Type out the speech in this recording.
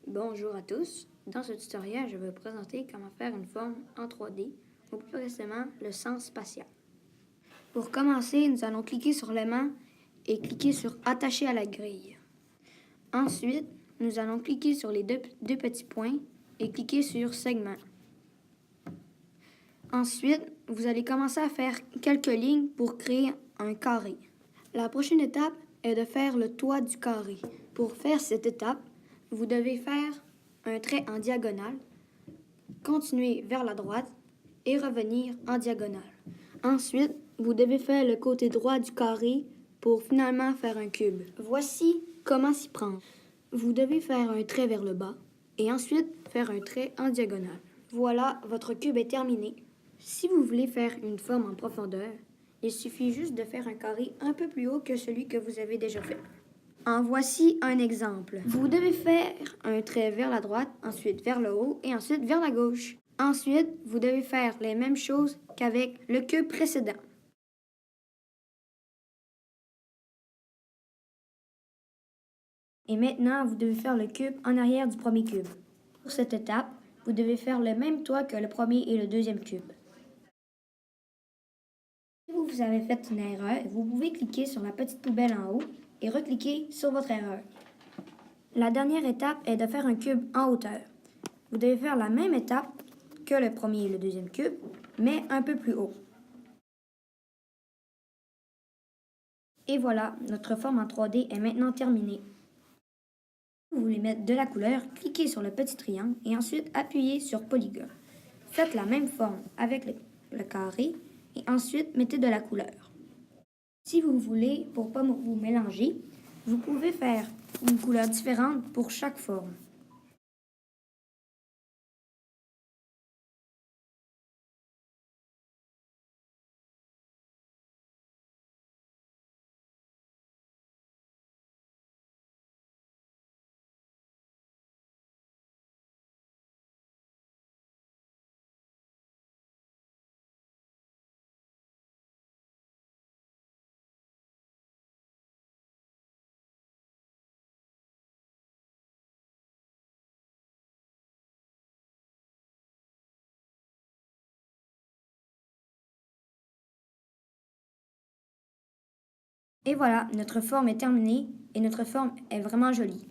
Bonjour à tous. Dans ce tutoriel, je vais vous présenter comment faire une forme en 3D, ou plus précisément le sens spatial. Pour commencer, nous allons cliquer sur l'aimant et cliquer sur Attacher à la grille. Ensuite, nous allons cliquer sur les deux petits points et cliquer sur Segment. Ensuite, vous allez commencer à faire quelques lignes pour créer un carré. La prochaine étape est de faire le toit du carré. Pour faire cette étape, vous devez faire un trait en diagonale, continuer vers la droite et revenir en diagonale. Ensuite, vous devez faire le côté droit du carré pour finalement faire un cube. Voici comment s'y prendre. Vous devez faire un trait vers le bas et ensuite faire un trait en diagonale. Voilà, votre cube est terminé. Si vous voulez faire une forme en profondeur, il suffit juste de faire un carré un peu plus haut que celui que vous avez déjà fait. En voici un exemple. Vous devez faire un trait vers la droite, ensuite vers le haut et ensuite vers la gauche. Ensuite, vous devez faire les mêmes choses qu'avec le cube précédent. Et maintenant, vous devez faire le cube en arrière du premier cube. Pour cette étape, vous devez faire le même toit que le premier et le deuxième cube. Si vous avez fait une erreur, vous pouvez cliquer sur la petite poubelle en haut et recliquer sur votre erreur. La dernière étape est de faire un cube en hauteur. Vous devez faire la même étape que le premier et le deuxième cube, mais un peu plus haut. Et voilà, notre forme en 3D est maintenant terminée. Si vous voulez mettre de la couleur, cliquez sur le petit triangle et ensuite appuyez sur Polygone. Faites la même forme avec le carré et ensuite mettez de la couleur. Si vous voulez, pour ne pas vous mélanger, vous pouvez faire une couleur différente pour chaque forme. Et voilà, notre forme est terminée et notre forme est vraiment jolie.